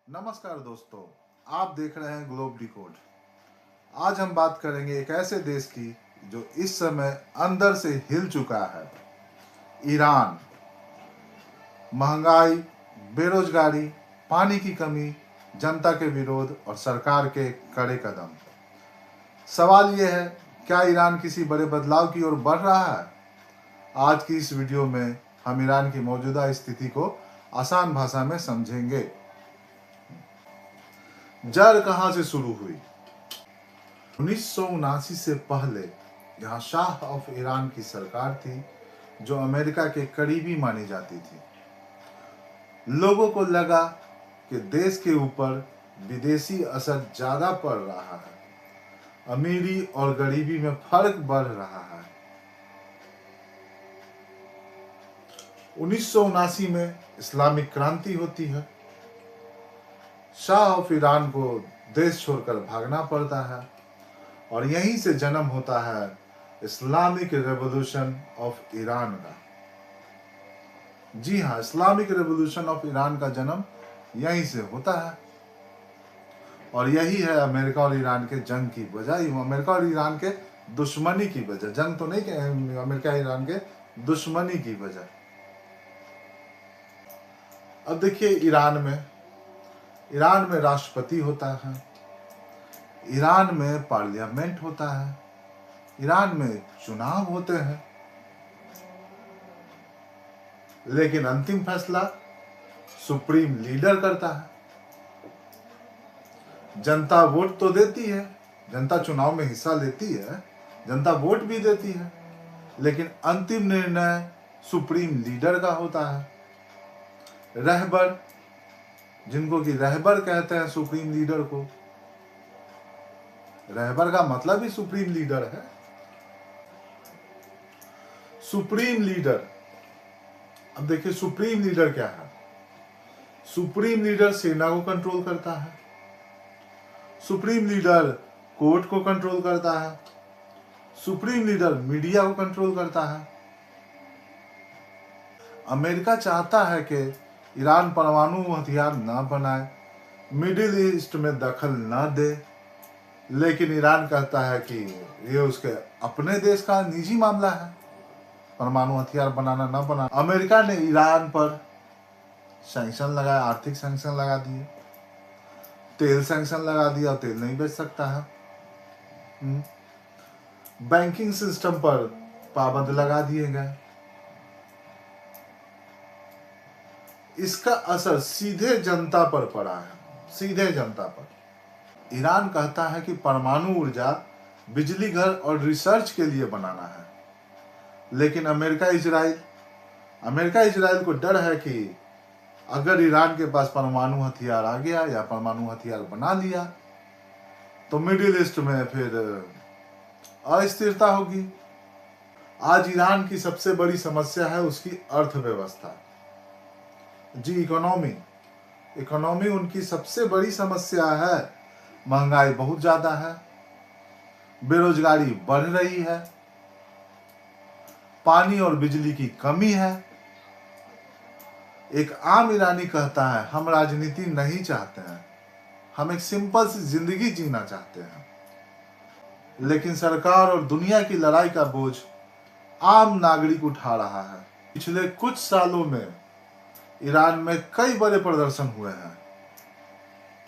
नमस्कार दोस्तों, आप देख रहे हैं ग्लोब डिकोड। आज हम बात करेंगे एक ऐसे देश की जो इस समय अंदर से हिल चुका है। ईरान। महंगाई, बेरोजगारी, पानी की कमी, जनता के विरोध और सरकार के कड़े कदम। सवाल यह है, क्या ईरान किसी बड़े बदलाव की ओर बढ़ रहा है? आज की इस वीडियो में हम ईरान की मौजूदा स्थिति को आसान भाषा में समझेंगे। जड़ कहां से शुरू हुई? 1979 से पहले यहाँ शाह ऑफ ईरान की सरकार थी जो अमेरिका के करीबी मानी जाती थी। लोगों को लगा कि देश के ऊपर विदेशी असर ज्यादा पड़ रहा है, अमीरी और गरीबी में फर्क बढ़ रहा है। 1979 में इस्लामिक क्रांति होती है। शाह ऑफ ईरान को देश छोड़कर भागना पड़ता है और यहीं से जन्म होता है इस्लामिक रेवोल्यूशन ऑफ ईरान का। जी हाँ, इस्लामिक रेवोल्यूशन ऑफ ईरान का जन्म यहीं से होता है और यही है अमेरिका और ईरान के जंग की वजह, अमेरिका और ईरान के दुश्मनी की वजह। जंग तो नहीं कहेंगे, अमेरिका ईरान के दुश्मनी की वजह। अब देखिए, ईरान में राष्ट्रपति होता है, ईरान में पार्लियामेंट होता है, ईरान में चुनाव होते हैं, लेकिन अंतिम फैसला सुप्रीम लीडर करता है। जनता वोट तो देती है, जनता चुनाव में हिस्सा लेती है, जनता वोट भी देती है, लेकिन अंतिम निर्णय सुप्रीम लीडर का होता है। रहबर, जिनको कि रहबर कहते हैं सुप्रीम लीडर को, रहबर का मतलब ही सुप्रीम लीडर है। सुप्रीम लीडर, अब देखिए सुप्रीम लीडर क्या है। सुप्रीम लीडर सेना को कंट्रोल करता है, सुप्रीम लीडर कोर्ट को कंट्रोल करता है, सुप्रीम लीडर मीडिया को कंट्रोल करता है। अमेरिका चाहता है कि ईरान परमाणु हथियार न बनाए, मिडिल ईस्ट में दखल न दे, लेकिन ईरान कहता है कि ये उसके अपने देश का निजी मामला है, परमाणु हथियार बनाना न बनाना। अमेरिका ने ईरान पर सैंक्शन लगाया, आर्थिक सैंक्शन लगा दिए, तेल सैंक्शन लगा दिया, तेल नहीं बेच सकता है। बैंकिंग सिस्टम पर पाबंद लगा दिए गए। इसका असर सीधे जनता पर पड़ा है, सीधे जनता पर। ईरान कहता है कि परमाणु ऊर्जा बिजली घर और रिसर्च के लिए बनाना है, लेकिन अमेरिका इजराइल को डर है कि अगर ईरान के पास परमाणु हथियार आ गया या परमाणु हथियार बना लिया तो मिडिल ईस्ट में फिर अस्थिरता होगी। आज ईरान की सबसे बड़ी समस्या है उसकी अर्थव्यवस्था। जी, इकोनॉमी उनकी सबसे बड़ी समस्या है। महंगाई बहुत ज्यादा है, बेरोजगारी बढ़ रही है, पानी और बिजली की कमी है। एक आम ईरानी कहता है, हम राजनीति नहीं चाहते हैं, हम एक सिंपल सी जिंदगी जीना चाहते हैं। लेकिन सरकार और दुनिया की लड़ाई का बोझ आम नागरिक उठा रहा है। पिछले कुछ सालों में ईरान में कई बड़े प्रदर्शन हुए हैं।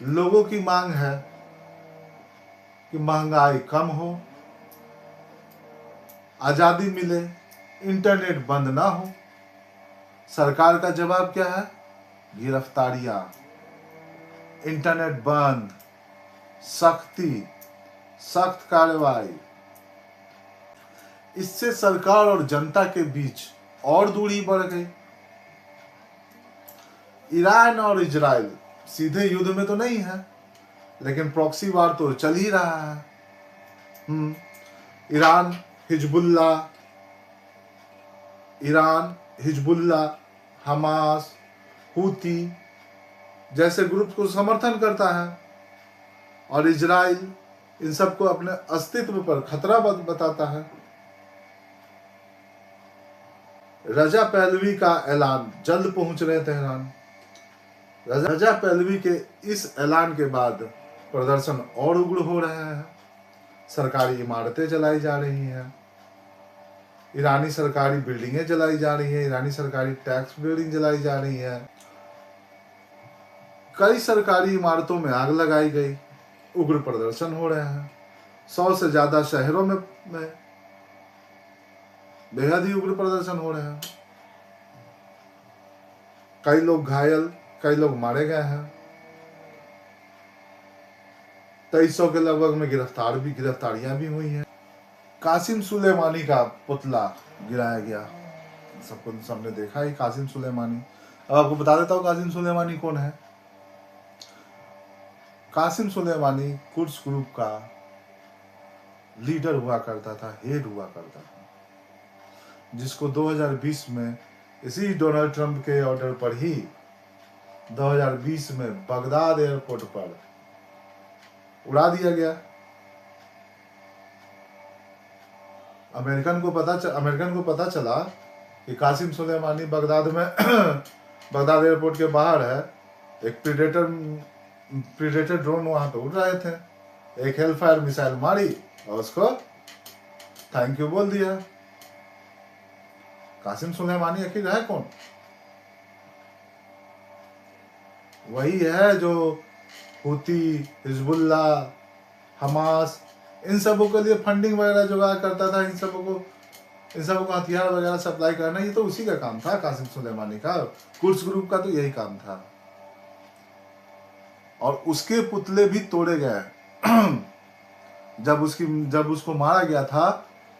लोगों की मांग है कि महंगाई कम हो, आजादी मिले, इंटरनेट बंद ना हो। सरकार का जवाब क्या है? गिरफ्तारियां, इंटरनेट बंद, सख्त कार्रवाई। इससे सरकार और जनता के बीच और दूरी बढ़ गई। ईरान और इजराइल सीधे युद्ध में तो नहीं है, लेकिन प्रॉक्सी वार तो चल ही रहा है। ईरान हिजबुल्ला, हमास, हूती जैसे ग्रुप को समर्थन करता है और इजराइल इन सबको अपने अस्तित्व पर खतरा बताता है। रजा पहलवी का ऐलान, जल्द पहुंच रहे तेहरान। रजा पहलवी के इस ऐलान के बाद प्रदर्शन और उग्र हो रहे हैं। सरकारी इमारतें जलाई जा रही हैं, ईरानी सरकारी बिल्डिंगें जलाई जा रही हैं, ईरानी सरकारी टैक्स बिल्डिंग जलाई जा रही है, कई सरकारी इमारतों में आग लगाई गई, उग्र प्रदर्शन हो रहे हैं। 100 से ज्यादा शहरों में बेहद ही उग्र प्रदर्शन हो रहे हैं। कई लोग घायल, कई लोग मारे गए हैं। 2300 के लगभग में गिरफ्तारियां भी हुई हैं। कासिम सुलेमानी का पुतला गिराया गया, सबने देखा ही कासिम सुलेमानी। अब आपको बता देता हूँ कासिम सुलेमानी कौन है। कासिम सुलेमानी कुर्स ग्रुप का लीडर हुआ करता था, हेड हुआ करता था, जिसको 2020 में इसी डोनाल्ड ट्रंप के ऑर्डर पर ही 2020 में बगदाद एयरपोर्ट पर उड़ा दिया गया। अमेरिकन को पता चला कि कासिम सुलेमानी बगदाद में बगदाद एयरपोर्ट के बाहर है। एक प्रीडेटर ड्रोन वहां पे उड़ रहे थे, एक हेलफायर मिसाइल मारी और उसको थैंक यू बोल दिया। कासिम सुलेमानी आखिर है कौन? वही है जो हुती, हिजबुल्ला, हमास, इन सबों के लिए फंडिंग वगैरह जुगाड़ करता था, इन सबों को हथियार वगैरह सप्लाई करना, ये तो उसी का काम था कासिम सुलेमानी का। कुर्स ग्रुप का तो यही काम था। और उसके पुतले भी तोड़े गए। जब उसको मारा गया था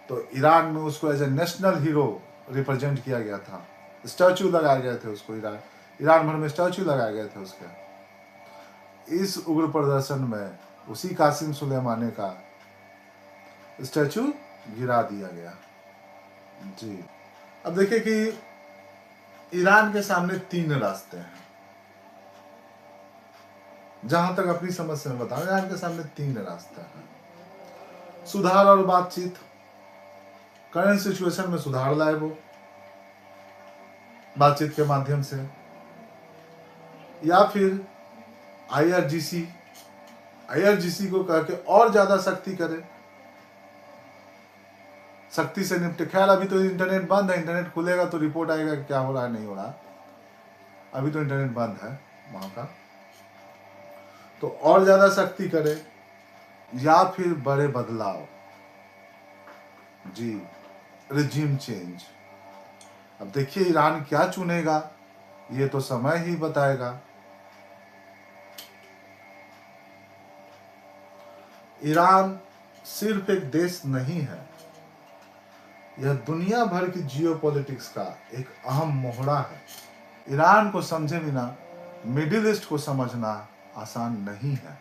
तो ईरान में उसको as a national hero represent किया गया था। स्टैचू लगाए गए थे उसको, ईरान भर में स्टैचू लगाए गए थे उसके। इस उग्र प्रदर्शन में उसी कासिम सुलेमानी का स्टैचू गिरा दिया गया। जी, अब देखिए कि ईरान के सामने 3 रास्ते हैं। जहां तक अपनी समझ से मैं बताऊं, ईरान के सामने 3 रास्ते हैं। सुधार और बातचीत, करंट सिचुएशन में सुधार लाए वो बातचीत के माध्यम से, या फिर आईआरजीसी को कह के और ज्यादा सख्ती करे, सख्ती से निपटे। खैर अभी तो इंटरनेट बंद है, इंटरनेट खुलेगा तो रिपोर्ट आएगा कि क्या हो रहा है नहीं हो रहा। अभी तो इंटरनेट बंद है वहां का, तो और ज्यादा सख्ती करे, या फिर बड़े बदलाव। जी, रिजीम चेंज। अब देखिए ईरान क्या चुनेगा, ये तो समय ही बताएगा। ईरान सिर्फ एक देश नहीं है, यह दुनिया भर की जियोपॉलिटिक्स का एक अहम मोहरा है। ईरान को समझे बिना मिडिल ईस्ट को समझना आसान नहीं है।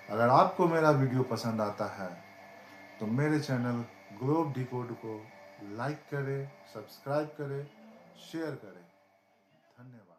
अगर आपको मेरा वीडियो पसंद आता है तो मेरे चैनल ग्लोब डिकोड को लाइक करें, सब्सक्राइब करें, शेयर करें। धन्यवाद।